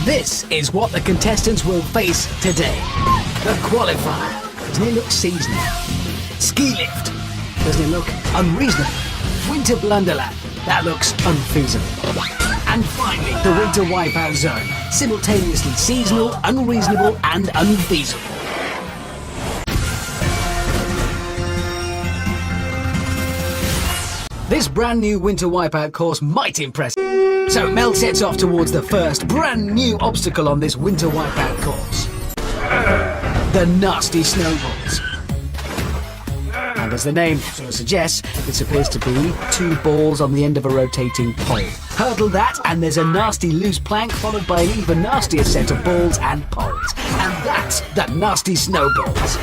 This is what the contestants will face today. The qualifier. Doesn't it look seasonal? Ski lift. Doesn't it look unreasonable? Winter Blunderland. That looks unfeasible. And finally, the Winter Wipeout Zone. Simultaneously seasonal, unreasonable, and unfeasible. This brand new Winter Wipeout course might impress. So Mel sets off towards the first brand new obstacle on this Winter Wipeout course. The nasty snowballs. And as the name sort of suggests, this appears to be two balls on the end of a rotating pole. Hurdle that and there's a nasty loose plank followed by an even nastier set of balls and poles. And that's the nasty snowballs.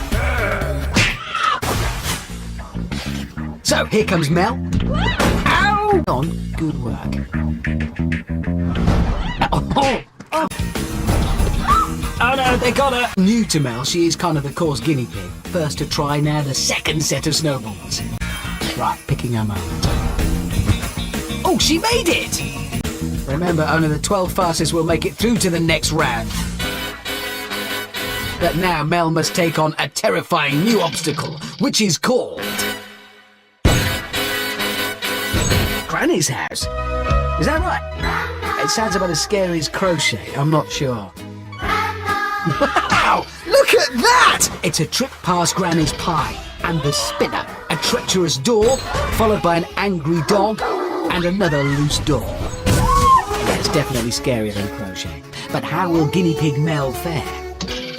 So here comes Mel. Ow! On, good work. Oh no, they got her! New to Mel, she is kind of the course guinea pig. First to try now the second set of snowballs. Right, picking her moment. Oh, she made it! Remember, only the 12 fastest will make it through to the next round. But now Mel must take on a terrifying new obstacle, which is called Granny's house. Is that right? It sounds about as scary as crochet, I'm not sure. Wow! Look at that! It's a trip past Granny's pie and the spinner, a treacherous door, followed by an angry dog and another loose door. Yeah, it's definitely scarier than crochet. But how will guinea pig Mel fare?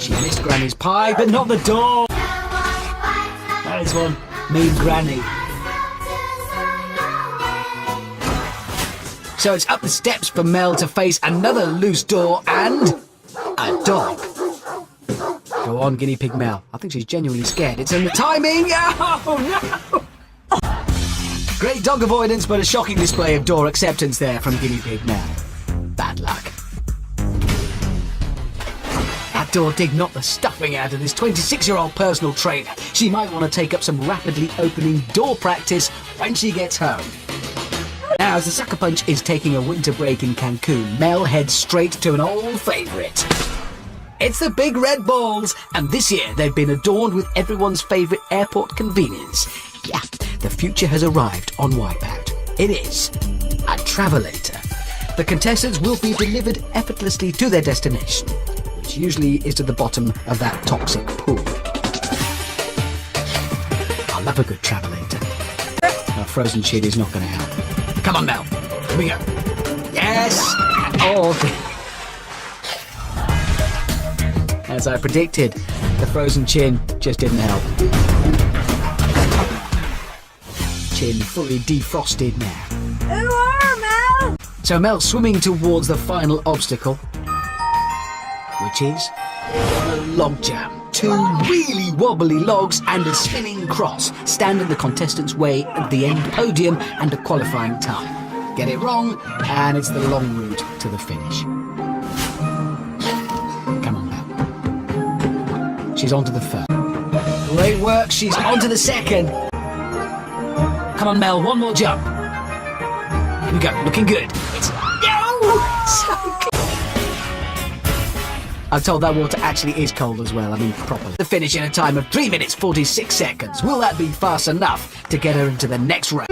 She missed Granny's pie, but not the door. There's one. Mean Granny. So it's up the steps for Mel to face another loose door and a dog. Go on, guinea pig Mel. I think she's genuinely scared. It's in the timing. Oh, no! Great dog avoidance, but a shocking display of door acceptance there from guinea pig Mel. Bad luck. That door did knock the stuffing out of this 26-year-old personal trainer. She might want to take up some rapidly opening door practice when she gets home. Now, as the Sucker Punch is taking a winter break in Cancun, Mel heads straight to an old favourite. It's the Big Red Balls, and this year they've been adorned with everyone's favourite airport convenience. Yeah, the future has arrived on Wipeout. It is a travelator. The contestants will be delivered effortlessly to their destination, which usually is to the bottom of that toxic pool. I love a good travelator. A frozen shit is not going to help. Come on, Mel. Here we go. Yes! Oh, as I predicted, the frozen chin just didn't help. Chin fully defrosted now. Who are Mel? So Mel's swimming towards the final obstacle, which is the log jam. Two really wobbly logs and a spinning cross stand in the contestants' way at the end podium and a qualifying time. Get it wrong, and it's the long route to the finish. Come on, Mel. She's on to the first. Great work, she's on to the second. Come on, Mel, one more jump. Here we go, looking good. It's... No! So good. I'm told that water actually is cold as well, I mean properly. The finish in a time of 3 minutes 46 seconds. Will that be fast enough to get her into the next round?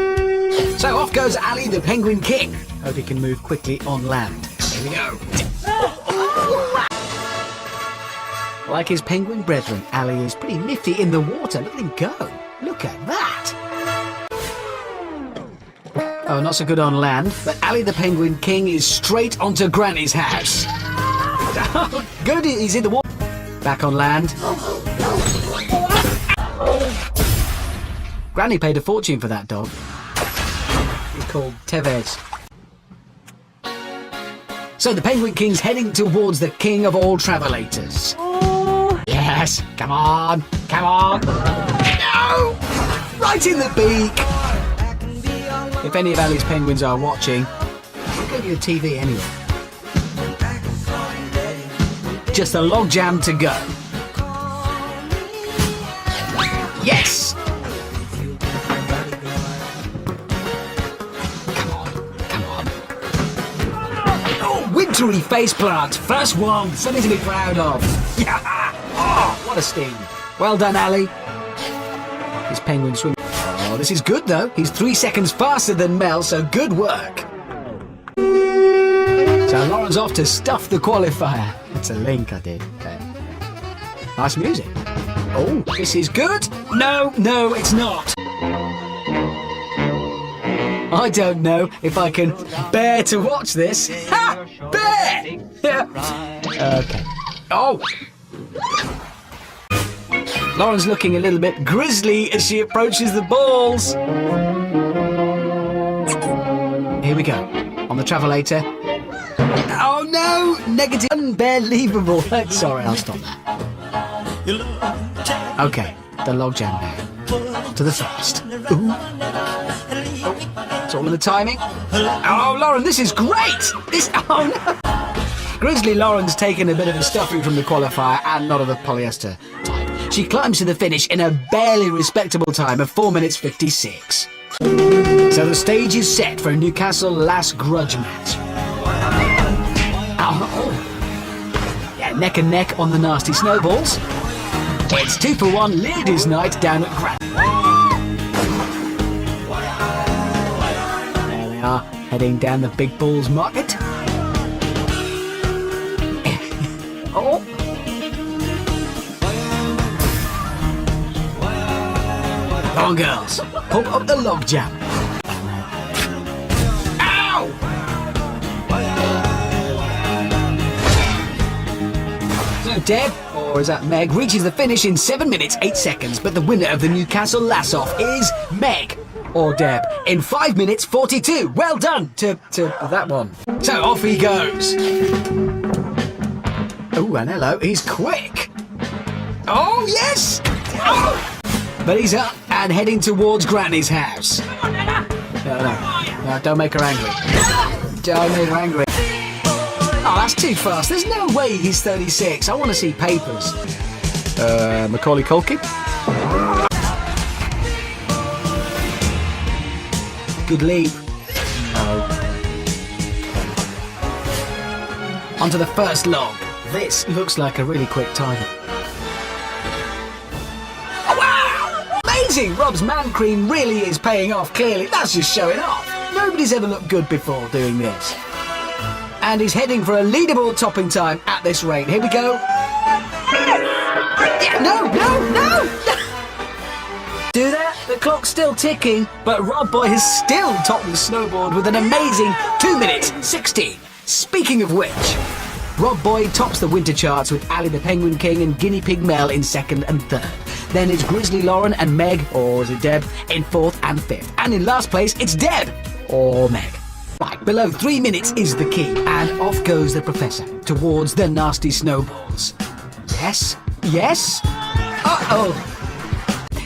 So off goes Ali the Penguin King. Hope he can move quickly on land. Here we go. Like his penguin brethren, Ali is pretty nifty in the water. Look at him go. Look at that. Oh, not so good on land, but Ali the Penguin King is straight onto Granny's house. Oh, good, he's in the water. Back on land. Granny paid a fortune for that dog. He's called Tevez. So the Penguin King's heading towards the king of all travelators. Oh. Yes, come on, come on. No! Right in the beak. If any of Ali's penguins are watching, go to your TV anyway. Just a log jam to go. Yes! Come on, come on. Oh, Victory faceplant. First one. Something to be proud of. Yeah. Oh, what a sting. Well done, Ali. This penguin swim. Oh, this is good, though. He's 3 seconds faster than Mel, so good work. So Lauren's off to stuff the qualifier. That's a link I did. Okay. Nice music. Oh, this is good. No, it's not. I don't know if I can bear to watch this. Ha! Bear! Yeah. Okay. Oh! Lauren's looking a little bit grisly as she approaches the balls. Here we go. On the travelator. Oh no! Negative. Unbelievable. Sorry, I'll stop that. Okay, the logjam now. To the first. Ooh. Oh, it's all in the timing. Oh, Lauren, this is great! Oh no! Grizzly Lauren's taken a bit of a stuffing from the qualifier and not of the polyester type. She climbs to the finish in a barely respectable time of 4 minutes 56. So the stage is set for a Newcastle last grudge match. Oh. Yeah, neck and neck on the nasty snowballs. It's 2 for 1 ladies' night down at Grant. There they are, heading down the Big Balls Market. Oh. Come on, girls. Pump up the logjam. Ow! So Deb, or is that Meg, reaches the finish in 7 minutes 8 seconds, but the winner of the Newcastle Lass-Off is Meg, or Deb, in 5 minutes 42. Well done to that one. So off he goes. Oh, and hello, he's quick. Oh, yes! Oh! But he's up and heading towards Granny's house. No, don't make her angry. Don't make her angry. Oh, that's too fast. There's no way he's 36. I want to see papers. Macaulay Culkin? Good leap. Oh. Onto the first log. This looks like a really quick time. Oh, wow! Amazing! Rob's man cream really is paying off, clearly. That's just showing off. Nobody's ever looked good before doing this. And he's heading for a leaderboard topping time at this rate. Here we go. Yeah, no! Do that? The clock's still ticking, but Rob Boy has still topped the snowboard with an amazing 2 minutes 60. Speaking of which, Rob Boy tops the winter charts with Ali the Penguin King and Guinea Pig Mel in 2nd and 3rd. Then it's Grizzly Lauren and Meg, or is it Deb, in 4th and 5th. And in last place, it's Deb, or Meg. Right, below 3 minutes is the key, and off goes the professor towards the nasty snowballs. Yes? Uh-oh.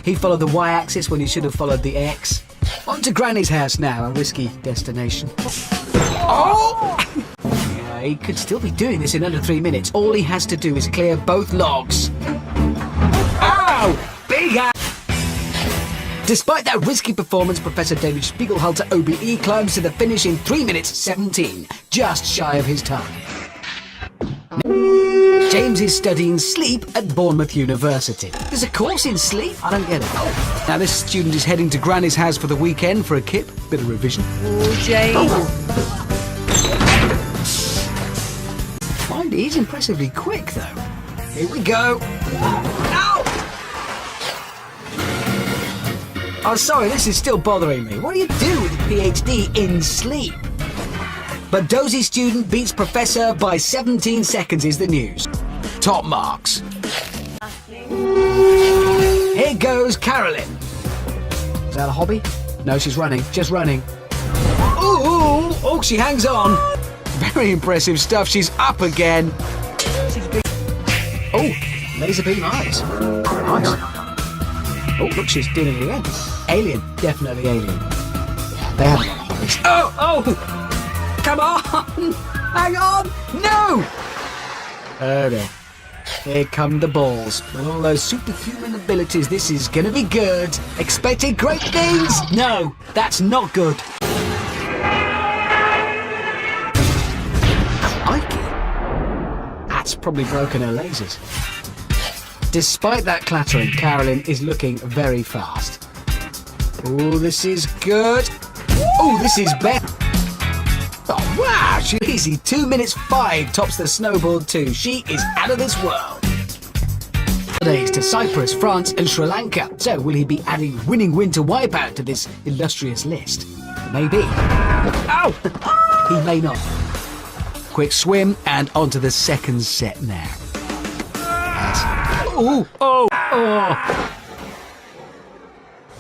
He followed the y-axis when he should have followed the x. On to Granny's house now, a risky destination. Oh! Yeah, he could still be doing this in under 3 minutes. All he has to do is clear both logs. Ow! Big ass! Despite that risky performance, Professor David Spiegelhalter OBE climbs to the finish in 3 minutes 17, just shy of his time. James is studying sleep at Bournemouth University. There's a course in sleep? I don't get it. Now this student is heading to Granny's house for the weekend for a kip, bit of revision. Oh, James. Mind, he's impressively quick though. Here we go. Ow! Oh, sorry, this is still bothering me. What do you do with a PhD in sleep? But dozy student beats professor by 17 seconds is the news. Top marks. Here goes Carolyn. Is that a hobby? No, she's running. Just running. Ooh! Oh, she hangs on. Very impressive stuff. She's up again. Oh, laser beam eyes. Nice. Oh, look, she's doing it again. Alien. Definitely alien. Yeah, they have a lot of hobbies. Oh! Come on! Hang on! No! Oh no. Here come the balls. With all those superhuman abilities, this is gonna be good. Expected great things? No, that's not good. I probably broken her lasers. Despite that clattering, Carolyn is looking very fast. Oh, this is good. Oh, this is better. Oh, wow, she's easy. 2 minutes 5 tops the snowboard too. She is out of this world. Holidays to Cyprus, France and Sri Lanka. So will he be adding winning winter wipeout to this illustrious list? Maybe. Ow! He may not. Quick swim and onto the second set now. Oh, oh, oh.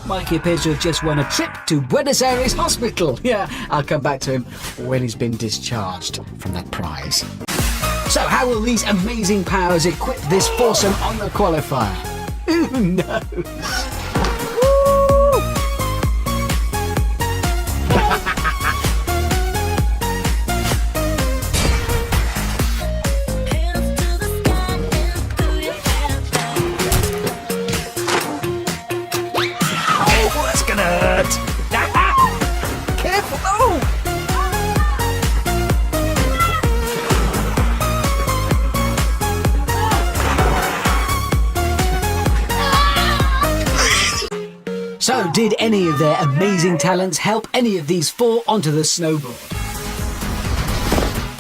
Mikey appears to have just won a trip to Buenos Aires Hospital. Yeah, I'll come back to him when he's been discharged from that prize. So how will these amazing powers equip this foursome on the qualifier? Who knows? Oh, that's gonna hurt. Careful! Oh! So, did any of their amazing talents help any of these four onto the snowboard?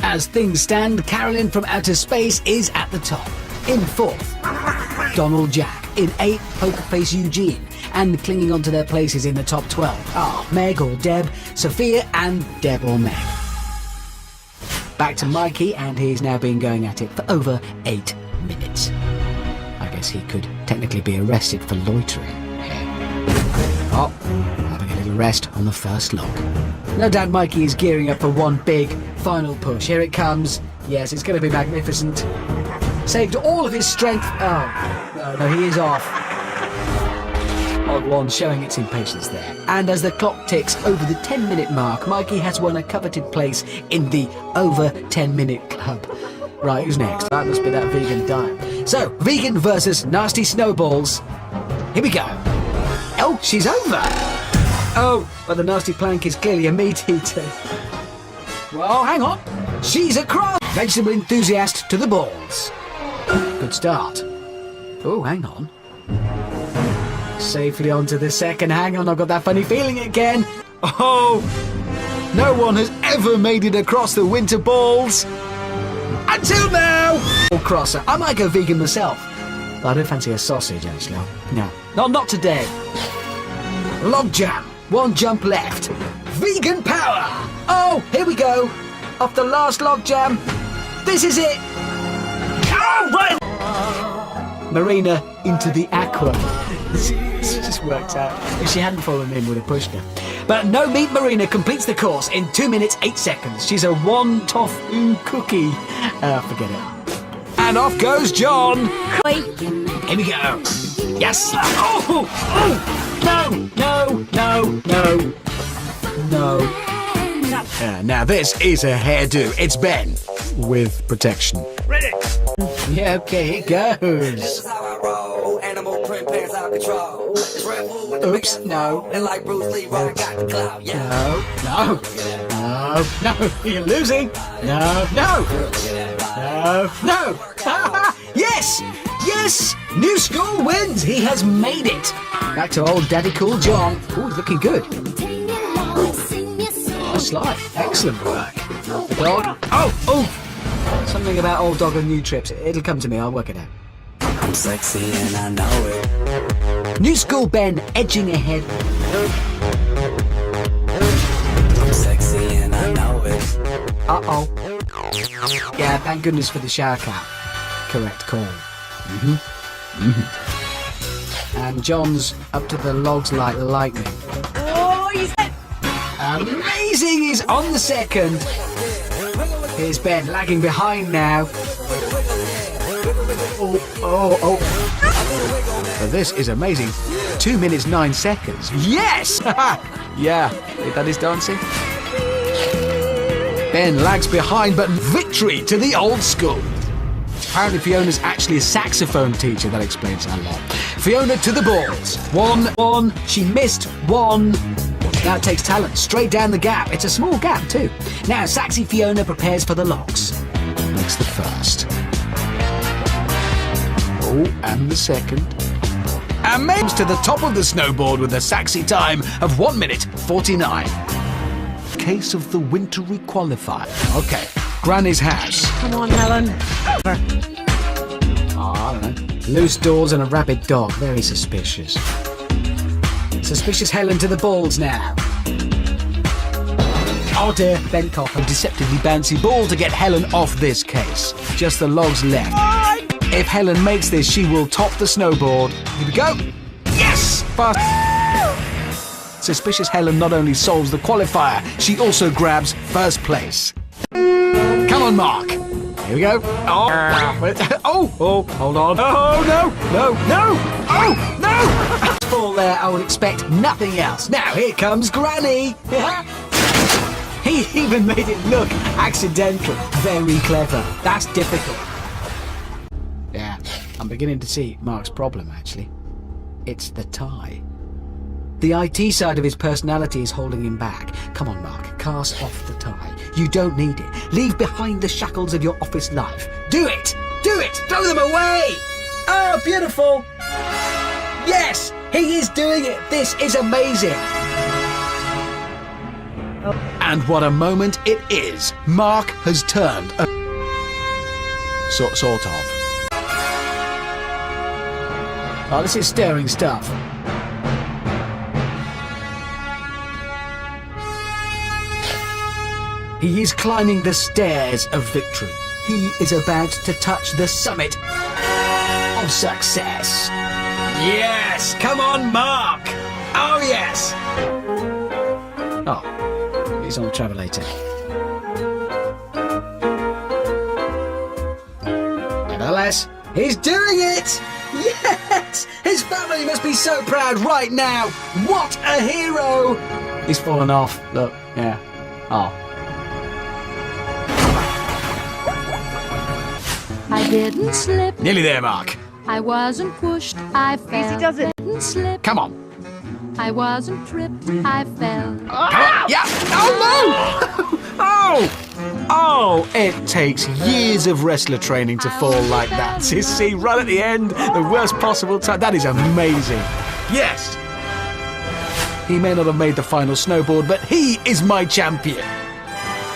As things stand, Carolyn from Outer Space is at the top. In 4th, Donald Jack. In 8th, Pokerface Eugene. And clinging onto their places in the top 12 are Meg or Deb, Sophia and Deb or Meg. Back to Mikey, and he's now been going at it for over 8 minutes. I guess he could technically be arrested for loitering. Oh, having a little rest on the first log. No doubt Mikey is gearing up for one big final push. Here it comes. Yes, it's going to be magnificent. Saved all of his strength. Oh, no, he is off. Odd one showing its impatience there. And as the clock ticks over the 10-minute mark, Mikey has won a coveted place in the over 10-minute club. Right, who's next? That must be that vegan diet. So, vegan versus nasty snowballs. Here we go. Oh, she's over. Oh, but the nasty plank is clearly a meat eater. Well, hang on. She's across. Vegetable enthusiast to the balls. Good start. Oh, hang on. Safely onto the second. Hang on, I've got that funny feeling again. Oh, no one has ever made it across the winter balls. Until now. Or crosser. I might go vegan myself. But I don't fancy a sausage, actually. No, not today. Log jam. One jump left. Vegan power. Oh, here we go. Off the last log jam. This is it. Oh, right. Marina into the aqua. This just worked out. If she hadn't fallen in, would have pushed her. But No Meat Marina completes the course in 2 minutes 8 seconds. She's a one tofu cookie. Forget it. And off goes John. Wait. Here we go. Yes. Oh, oh. No. Now this is a hairdo. It's Ben with protection. Ready? Yeah, okay, here goes. Oops, no. No, you're losing. No. Yes, new school wins. He has made it. Back to old Daddy Cool John. Oh, he's looking good. Nice slide. Excellent work. The dog. Oh. Something about old dog and new trips. It'll come to me. I'll work it out. I'm sexy and I know it. New school Ben edging ahead. I'm sexy and I know it. Uh-oh. Yeah, thank goodness for the shower cap. Correct call. And John's up to the logs like lightning. Oh, he's Amazing! He's on the second. Here's Ben lagging behind now. Oh. But this is amazing. 2 minutes 9 seconds. Yes! Yeah, that is dancing. Ben lags behind, but victory to the old school. Apparently Fiona's actually a saxophone teacher. That explains a lot. Fiona to the balls. One. She missed one. Now it takes talent straight down the gap. It's a small gap too. Now Saxy Fiona prepares for the logs. Makes the first. Oh, and the second. And makes to the top of the snowboard with a sexy time of 1 minute 49. Case of the wintry qualifier. Okay, Granny's house. Come on, Helen. Oh, I don't know. Loose doors and a rabid dog. Very suspicious. Suspicious Helen to the balls now. Oh dear, bent cop and deceptively bouncy ball to get Helen off this case. Just the logs left. If Helen makes this, she will top the snowboard. Here we go. Yes! Fast. Suspicious Helen not only solves the qualifier, she also grabs first place. Come on, Mark. Here we go. Oh, hold on. Oh, no. Oh, no. Fall there, I would expect nothing else. Now, here comes Granny. He even made it look accidental. Very clever. That's difficult. Yeah, I'm beginning to see Mark's problem, actually. It's the tie. The IT side of his personality is holding him back. Come on, Mark, cast off the tie. You don't need it. Leave behind the shackles of your office life. Do it! Do it! Throw them away! Oh, beautiful! Yes! He is doing it! This is amazing! And what a moment it is. Mark has turned a... Sort of. Oh, this is stirring stuff. He is climbing the stairs of victory. He is about to touch the summit of success. Yes! Come on, Mark! Oh, yes! Oh, he's on the travelator. Nevertheless, he's doing it! Yes! His family must be so proud right now! What a hero! He's fallen off. Look, yeah. Oh. I didn't slip. Nearly there, Mark. I wasn't pushed. I fell. Easy does it. Didn't slip. Come on. I wasn't tripped. I fell. Come on. Yeah. Oh, no! Oh, it takes years of wrestler training to fall like that. You see, right at the end, the worst possible time. That is amazing. Yes. He may not have made the final snowboard, but he is my champion.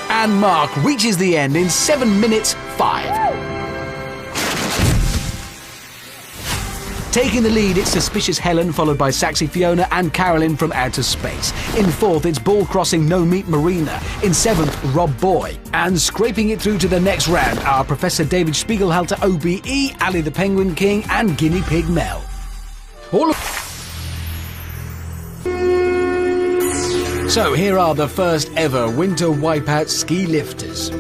And Mark reaches the end in 7 minutes 5. Taking the lead, it's Suspicious Helen, followed by Saxy Fiona and Carolyn from Outer Space. In 4th, it's Ball Crossing No Meat Marina. In 7th, Rob Boy. And scraping it through to the next round are Professor David Spiegelhalter OBE, Ali the Penguin King, and Guinea Pig Mel. All of... So here are the first ever Winter Wipeout ski lifters.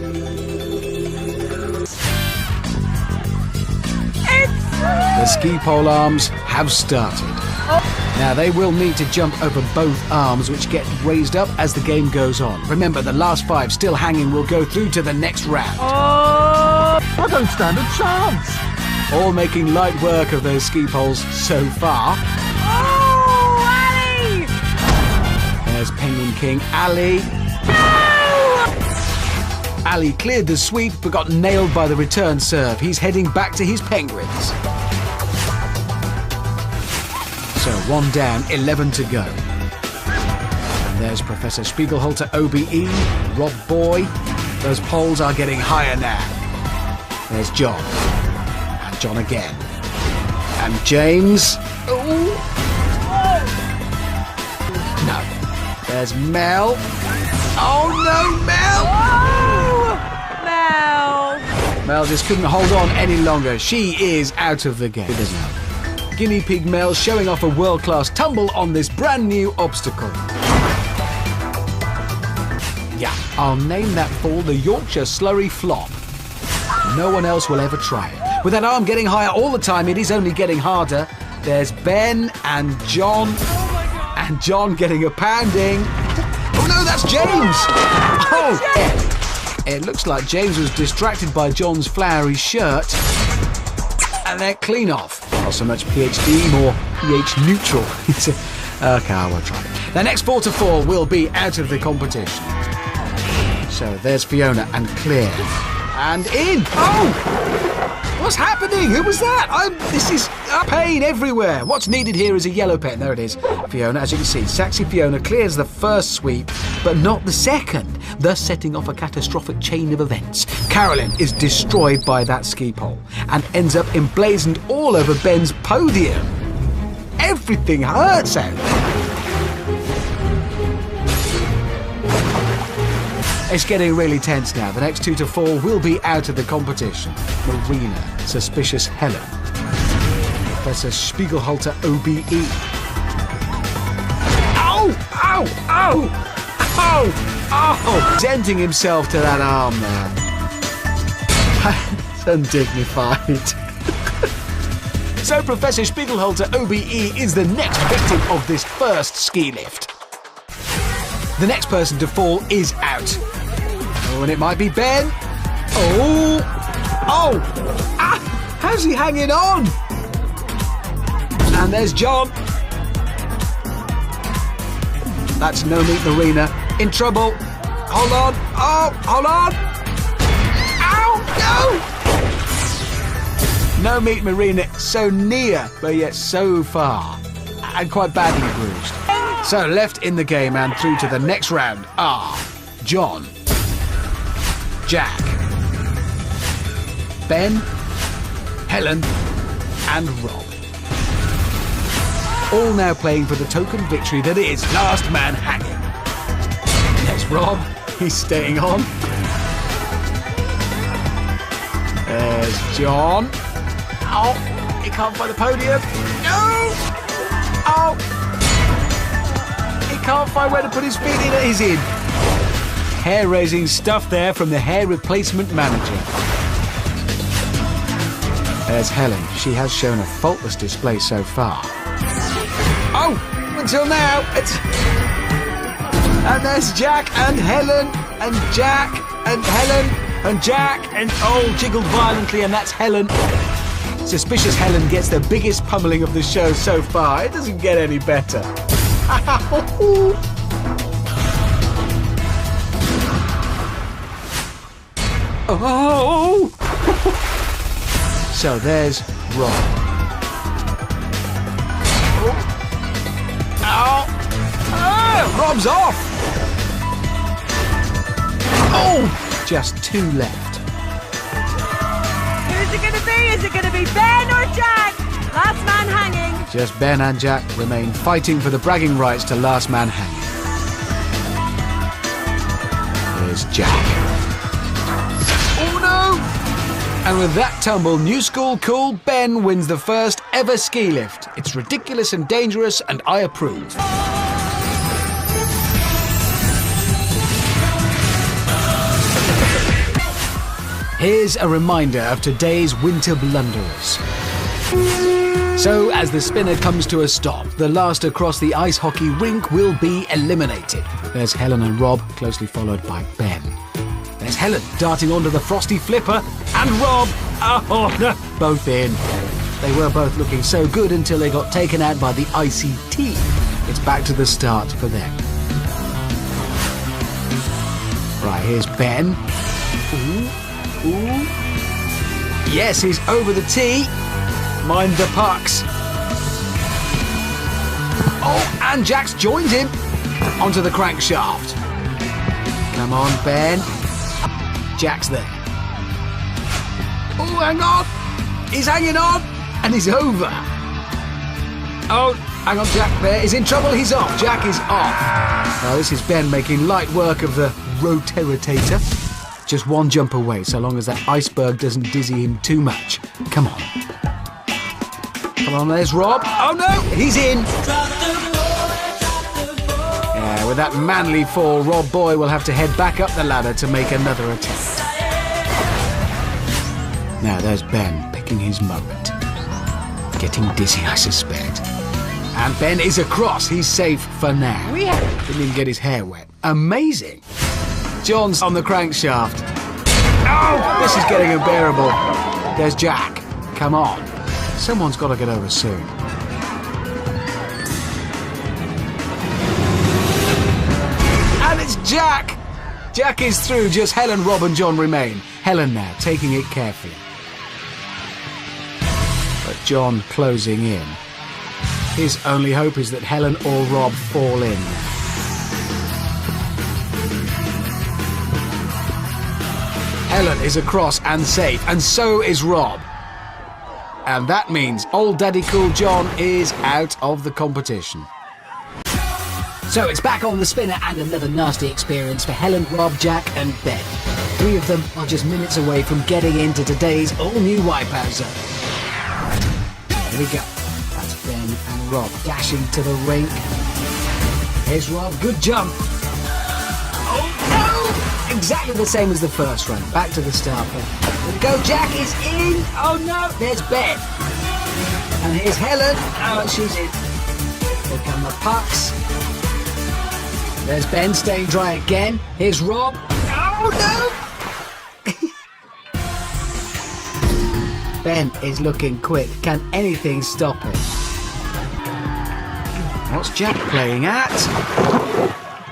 The ski pole arms have started. Now they will need to jump over both arms, which get raised up as the game goes on. Remember, the last 5 still hanging will go through to the next round. Oh, I don't stand a chance. All making light work of those ski poles so far. Oh, Ali! There's Penguin King Ali. Ali cleared the sweep but got nailed by the return serve. He's heading back to his penguins. So 1 down, 11 to go. And there's Professor Spiegelhalter OBE, Rob Boy. Those poles are getting higher now. There's John. And John again. And James. Ooh. No. There's Mel. Oh no, Mel! Mel! Mel just couldn't hold on any longer. She is out of the game. Guinea Pig Mel showing off a world-class tumble on this brand new obstacle. Yeah, I'll name that fall the Yorkshire Slurry Flop. No one else will ever try it. With that arm getting higher all the time, it is only getting harder. There's Ben and John. And John getting a pounding. Oh no, that's James! Oh, it looks like James was distracted by John's flowery shirt. And they're clean off. Not so much PhD, more pH neutral. Okay, I won't try it. The next 4 to 4 will be out of the competition. So there's Fiona and Claire. And in. Oh! What's happening? Who was that? This is pain everywhere. What's needed here is a yellow pen. There it is. Fiona, as you can see, Saxy Fiona clears the first sweep, but not the second, thus setting off a catastrophic chain of events. Carolyn is destroyed by that ski pole and ends up emblazoned all over Ben's podium. Everything hurts out there. It's getting really tense now. The next 2 to 4 will be out of the competition. Marina, Suspicious Helen, Professor Spiegelhalter OBE. Ow! Ow! Ow! Ow! Ow! Presenting himself to that arm there. It's undignified. So Professor Spiegelhalter OBE is the next victim of this first ski lift. The next person to fall is out. Oh, and it might be Ben. Oh! Oh! Ah! How's he hanging on? And there's John. That's No Meat Marina. In trouble. Hold on. Oh, hold on. Ow! No! No Meat Marina, so near, but yet so far. And quite badly bruised. So left in the game and through to the next round are John, Jack, Ben, Helen and Rob. All now playing for the token victory that is Last Man Hanging. There's Rob, he's staying on. There's John. Oh, he can't find the podium. No! Oh! He can't find where to put his feet in. He's in. Hair-raising stuff there from the hair replacement manager. There's Helen. She has shown a faultless display so far. Oh, until now. And there's Jack and Helen and Jack and Helen and Jack and jiggled violently, and that's Helen. Suspicious Helen gets the biggest pummeling of the show so far. It doesn't get any better. Oh! So there's Rob. Oh! Oh! Rob's off! Oh! Just 2 left. Who's it going to be? Is it going to be Ben or Jack? Last man hanging. Just Ben and Jack remain fighting for the bragging rights to Last Man Hanging. There's Jack. Oh no! And with that tumble, New School Cool Ben wins the first ever ski lift. It's ridiculous and dangerous, and I approve. Here's a reminder of today's winter blunderers. So, as the spinner comes to a stop, the last across the ice hockey rink will be eliminated. There's Helen and Rob, closely followed by Ben. There's Helen darting onto the frosty flipper, and Rob, oh no, both in. They were both looking so good until they got taken out by the icy tea. It's back to the start for them. Right, here's Ben. Ooh. Ooh. Yes, he's over the tee. Mind the pucks. Oh, and Jack's joined him. Onto the crankshaft. Come on, Ben. Jack's there. Oh, hang on. He's hanging on. And he's over. Oh, hang on, Jack there. He's in trouble. He's off. Jack is off. Now, this is Ben making light work of the rotator. Just one jump away, so long as that iceberg doesn't dizzy him too much. Come on. Come on, there's Rob. Oh no, he's in. Yeah, with that manly fall, Rob Boy will have to head back up the ladder to make another attempt. Now there's Ben picking his moment. Getting dizzy, I suspect. And Ben is across. He's safe for now. Didn't even get his hair wet. Amazing. John's on the crankshaft. Oh, this is getting unbearable. There's Jack. Come on. Someone's got to get over soon. And it's Jack. Jack is through, just Helen, Rob and John remain. Helen now, taking it carefully. But John closing in. His only hope is that Helen or Rob fall in. Helen is across and safe, and so is Rob. And that means old Daddy Cool John is out of the competition. So it's back on the spinner and another nasty experience for Helen, Rob, Jack and Ben. 3 of them are just minutes away from getting into today's all-new Wipeout zone. Here we go. That's Ben and Rob dashing to the rink. Here's Rob, good jump. Oh no! Exactly the same as the first run. Back to the start. There we go, Jack is in. Oh no, there's Ben. And here's Helen. Oh, she's in. Here come the pucks. There's Ben staying dry again. Here's Rob. Oh no! Ben is looking quick. Can anything stop him? What's Jack playing at?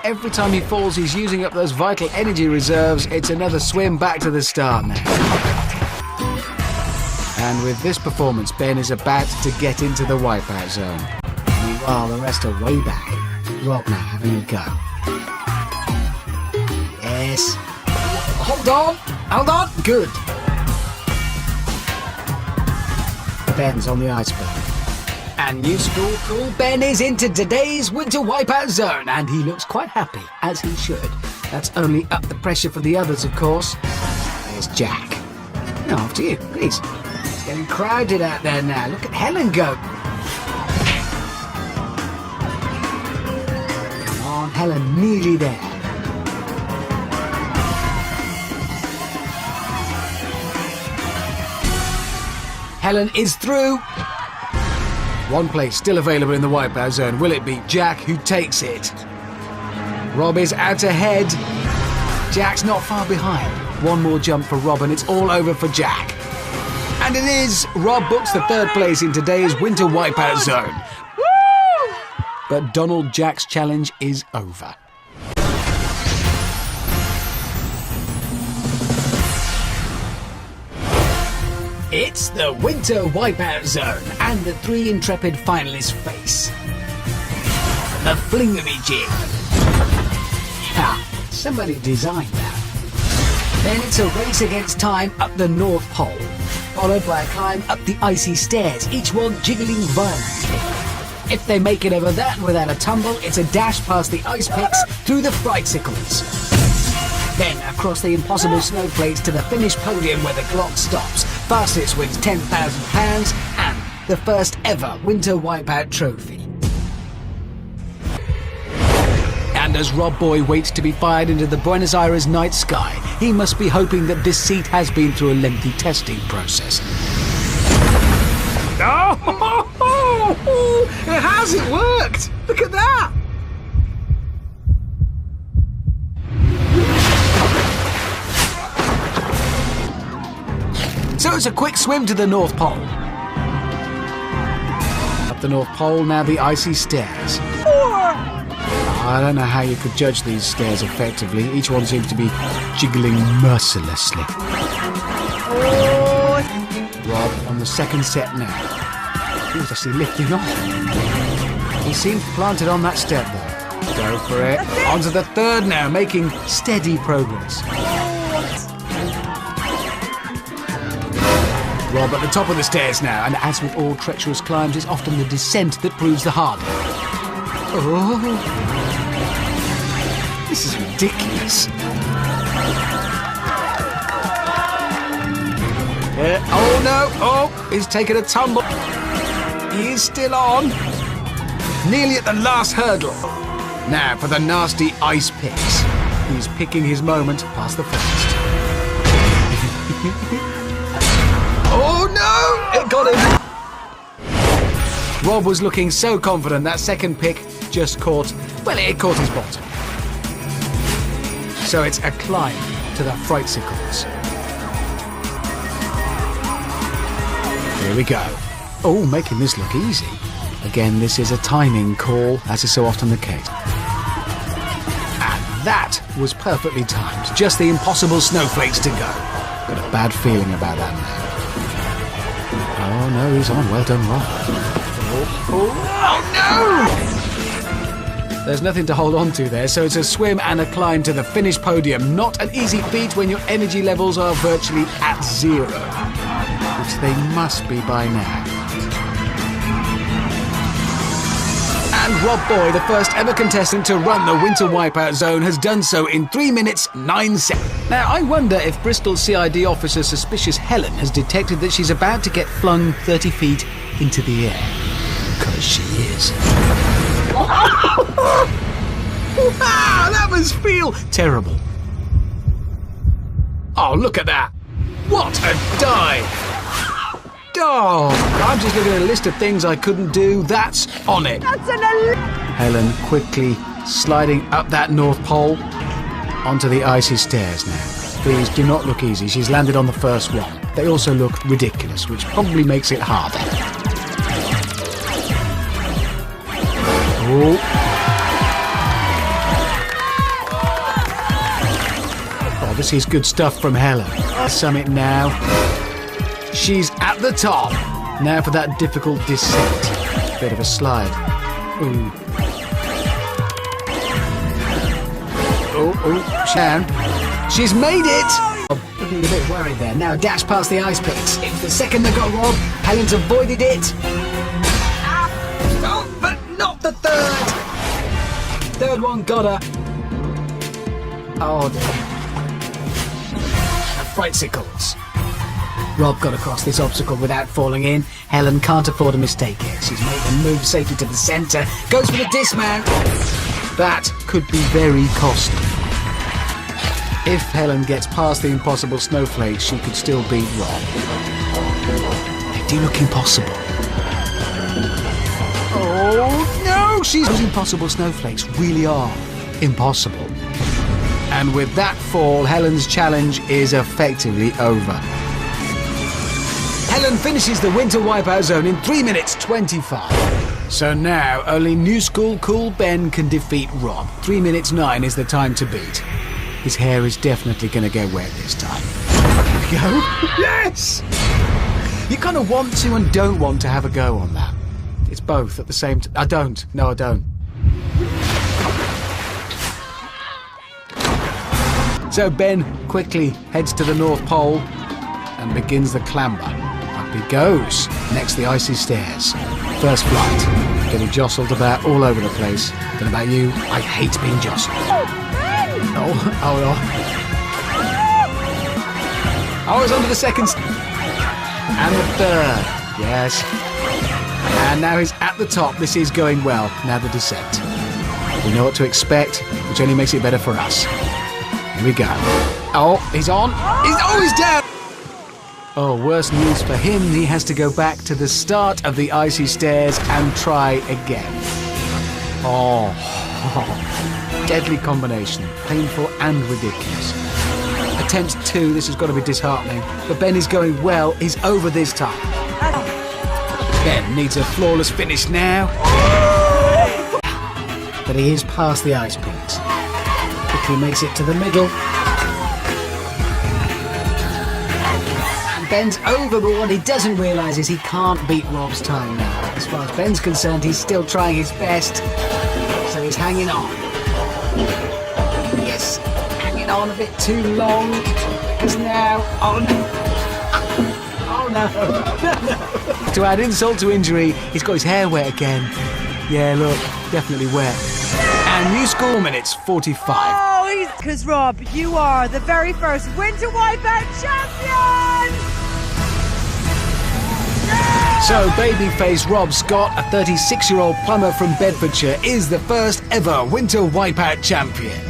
Every time he falls, he's using up those vital energy reserves. It's another swim back to the start now. And with this performance, Ben is about to get into the Wipeout zone. Meanwhile, the rest are way back. Rob now having a go. Yes. Hold on. Hold on. Good. Ben's on the iceberg. And new school cool Ben is into today's winter Wipeout zone, and he looks quite happy, as he should. That's only up the pressure for the others, of course. There's Jack. Now, after you, please. It's getting crowded out there now. Look at Helen go. Come on, Helen, nearly there. Helen is through. One place still available in the Wipeout zone. Will it be Jack who takes it? Rob is out ahead. Jack's not far behind. One more jump for Rob and it's all over for Jack. And it is. Rob books the 3rd place in today's winter Wipeout zone. Woo! But Donald Jack's challenge is over. It's the Winter Wipeout Zone, and the 3 intrepid finalists face the Flingamajig. Ha! Somebody designed that. Then it's a race against time up the North Pole, followed by a climb up the icy stairs, each one jiggling violently. If they make it over that without a tumble, it's a dash past the ice picks through the Frightsicles. Then across the impossible snowflakes to the finished podium where the clock stops. Fastest wins £10,000 and the first ever Winter Wipeout trophy. And as Rob Boy waits to be fired into the Buenos Aires night sky, he must be hoping that this seat has been through a lengthy testing process. Oh! It has! It worked! Look at that! So it's a quick swim to the North Pole. Up the North Pole, now the icy stairs. I don't know how you could judge these stairs effectively. Each one seems to be jiggling mercilessly. Rob on the 2nd set now. He's actually lifting off. He seems planted on that step though. Go for it. On to the 3rd now, making steady progress. Rob at the top of the stairs now, and as with all treacherous climbs, it's often the descent that proves the harder. Oh, this is ridiculous. Oh no, oh, he's taken a tumble. He is still on. Nearly at the last hurdle. Now for the nasty ice picks. He's picking his moment past the first. Oh no! It got him! Rob was looking so confident that 2nd pick just caught, well, it caught his bottom. So it's a climb to the Frightsicles. Here we go. Oh, making this look easy. Again, this is a timing call, as is so often the case. And that was perfectly timed. Just the impossible snowflakes to go. Got a bad feeling about that now. Oh no, he's on. Well done, Rob. Oh no! There's nothing to hold on to there, so it's a swim and a climb to the finish podium. Not an easy feat when your energy levels are virtually at zero, which they must be by now. And Rob Boy, the first ever contestant to run the Winter Wipeout Zone, has done so in 3 minutes 9 seconds. Now, I wonder if Bristol CID officer Suspicious Helen has detected that she's about to get flung 30 feet into the air. Because she is. Wow, that must feel terrible. Oh, look at that. What a dive. Oh, I'm just looking at a list of things I couldn't do. That's on it. That's an Helen quickly sliding up that North Pole onto the icy stairs now. These do not look easy. She's landed on the first one. They also look ridiculous, which probably makes it harder. Oh, this is good stuff from Helen. Summit now. She's at the top. Now for that difficult descent. Bit of a slide. Ooh. Oh, Shan. She's made it! Looking a bit worried there. Now dash past the ice picks. It's the second that got Rob. Helen's avoided it. Oh, but not the third. Third one got her. Oh dear. Bicycles. Rob got across this obstacle without falling in. Helen can't afford a mistake here. She's made the move safely to the centre. Goes for the dismount. That could be very costly. If Helen gets past the impossible snowflakes, she could still beat Rob. They do look impossible. Oh no! Those impossible snowflakes really are impossible. And with that fall, Helen's challenge is effectively over. Helen finishes the Winter Wipeout Zone in 3 minutes 25. So now, only new school cool Ben can defeat Rob. 3 minutes 9 is the time to beat. His hair is definitely going to get wet this time. Here we go. Yes! You kind of want to and don't want to have a go on that. It's both at the same time. I don't. No, I don't. So Ben quickly heads to the North Pole and begins the clamber. Up he goes. Next, the icy stairs. First flight. Getting jostled about all over the place. Don't know about you, I hate being jostled. Oh, it's onto the second. And the third. Yes. And now he's at the top. This is going well. Now the descent. We know what to expect, which only makes it better for us. Here we go. Oh, he's on. He's down. Oh, worse news for him. He has to go back to the start of the icy stairs and try again. Oh. Deadly combination. Painful and ridiculous. Attempt 2. This has got to be disheartening. But Ben is going well. He's over this time. Ben needs a flawless finish now. But he is past the ice picks. Quickly makes it to the middle. And Ben's over, but what he doesn't realise is he can't beat Rob's time now. As far as Ben's concerned, he's still trying his best. So he's hanging on. Yes, hanging on a bit too long. Because now, oh no. To add insult to injury, he's got his hair wet again. Yeah, look, definitely wet. And new school minutes, 45. Oh, because Rob, you are the very first Winter Wipeout champion! So babyface Rob Scott, a 36-year-old plumber from Bedfordshire, is the first ever Winter Wipeout champion.